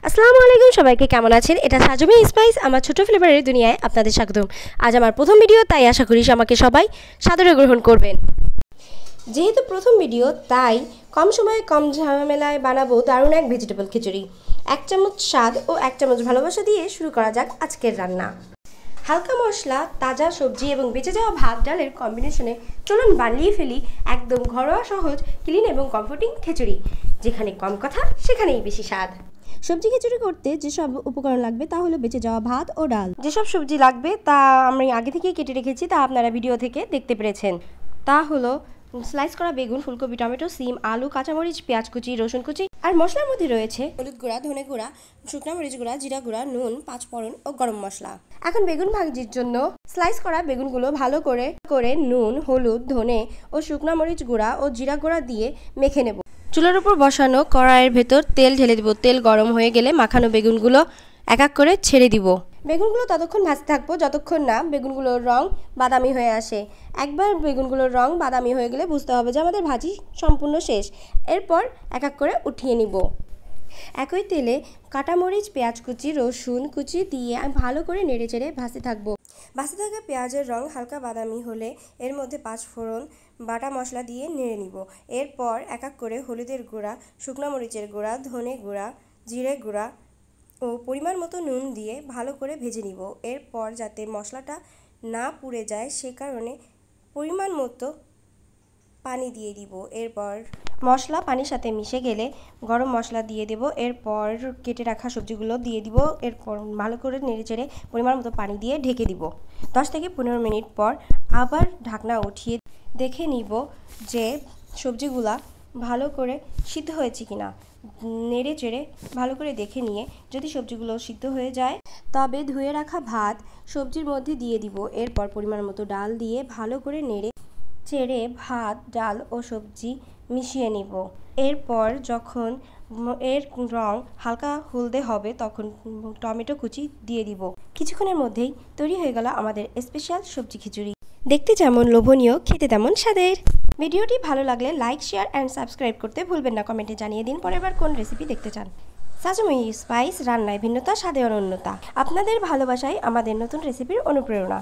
আসসালামু আলাইকুম সবাইকে কেমন আছেন। এটা সাজমি স্পাইস আমার ছোট ফ্লেভারের দুনিয়ায় আপনাদের স্বাগতম। আজ আমার প্রথম ভিডিও, তাই আশা করি আমাকে সবাই সাদরে গ্রহণ করবেন। যেহেতু প্রথম ভিডিও, তাই কম সময়ে কম ঝামেলায় বানাবো দারুণ এক ভেজিটেবল খিচুড়ি। 1 চামচ স্বাদ ও 1 চামচ ভালোবাসা দিয়ে শুরু করা যাক আজকের রান্না। হালকা মশলা, তাজা সবজি এবং বেঁচে যাওয়া ভাত ডালের কম্বিনেশনে চলুন বানিয়ে ফেলি একদম ঘরোয়া, সহজ, ক্লিন এবং কমফোর্টিং খিচুড়ি, যেখানে কম কথা সেখানেই বেশি স্বাদ। সবজি খিচুড়ি করতে যেসব উপকরণ লাগবে তা হলো বেঁচে যাওয়া ভাত ও ডাল। যেসব সবজি লাগবে তা আমি আগে থেকেই কেটে রেখেছি, তা আপনারা ভিডিও থেকে দেখতে পেরেছেন। তা হলো স্লাইস করা বেগুন, ফুলকপি, টমেটো, সিম, আলু, কাঁচামরিচ, পেঁয়াজ কুচি, রসুন কুচি। আর মশলার মধ্যে রয়েছে হলুদ গুঁড়া, ধনে গুঁড়া, শুকনো মরিচ গুঁড়া, জিরা গুঁড়া, নুন, 5 ফোড়ন ও গরম মশলা। এখন বেগুন ভাজির জন্য স্লাইস করা বেগুনগুলো ভালো করে নুন, হলুদ, ধনে ও শুকনো মরিচ গুঁড়া ও জিরা গুঁড়া দিয়ে মেখে নেব। চুলার উপর বসানো কড়াইয়ের ভেতর তেল ঢেলে দিব। তেল গরম হয়ে গেলে মাখানো বেগুনগুলো এক এক করে ছেড়ে দিব। বেগুনগুলো ততক্ষণ ভাজতে থাকবো যতক্ষণ না বেগুনগুলোর রং বাদামি হয়ে আসে। একবার বেগুনগুলোর রং বাদামি হয়ে গেলে বুঝতে হবে যে আমাদের ভাজি সম্পূর্ণ শেষ। এরপর এক এক করে উঠিয়ে নিব। একই তেলে কাঁচামরিচ, পেঁয়াজ কুচি, রসুন কুচি দিয়ে আমি ভালো করে নেড়েচেড়ে ভাজতে থাকবো। ভাজতে থাকা পেঁয়াজের রং হালকা বাদামি হলে এর মধ্যে 5 ফোড়ন বাটা মশলা দিয়ে নেড়ে নিব। এরপর এক এক করে হলুদের গুঁড়া, শুকনো মরিচের গুঁড়া, ধনে গুঁড়া, জিরে গুঁড়া ও পরিমাণ মতো নুন দিয়ে ভালো করে ভেজে নিব। এরপর যাতে মশলাটা না পুড়ে যায় সে কারণে পরিমাণ মতো পানি দিয়ে দিব। এরপর মশলা পানির সাথে মিশে গেলে গরম মশলা দিয়ে দেব। এরপর কেটে রাখা সবজিগুলো দিয়ে দিব। এরপর ভালো করে নেড়েচেড়ে পরিমাণ মতো পানি দিয়ে ঢেকে দিব। 10 থেকে 15 মিনিট পর আবার ঢাকনা উঠিয়ে দেখে নিব যে সবজিগুলা ভালো করে সিদ্ধ হয়েছে কিনা। নেড়ে চেড়ে ভালো করে দেখে নিয়ে যদি সবজিগুলো সিদ্ধ হয়ে যায় তবে ধুয়ে রাখা ভাত সবজির মধ্যে দিয়ে দিব। এরপর পরিমাণ মতো ডাল দিয়ে ভালো করে নেড়ে চেড়ে ভাত, ডাল ও সবজি মিশিয়ে নিব। এরপর যখন এর রং হালকা হলদে হবে তখন টমেটো কুচি দিয়ে দিব। কিছুক্ষণের মধ্যেই তৈরি হয়ে গেল আমাদের স্পেশাল সবজি খিচুড়ি। দেখতে যেমন লোভনীয়, খেতে তেমন স্বাদের। ভিডিওটি ভালো লাগলে লাইক, শেয়ার অ্যান্ড সাবস্ক্রাইব করতে ভুলবেন না। কমেন্টে জানিয়ে দিন পরের বার কোন রেসিপি দেখতে চান। সাজমি স্পাইস, রান্নায় ভিন্নতা, স্বাদে অনন্যতা। আপনাদের ভালোবাসাই আমাদের নতুন রেসিপির অনুপ্রেরণা।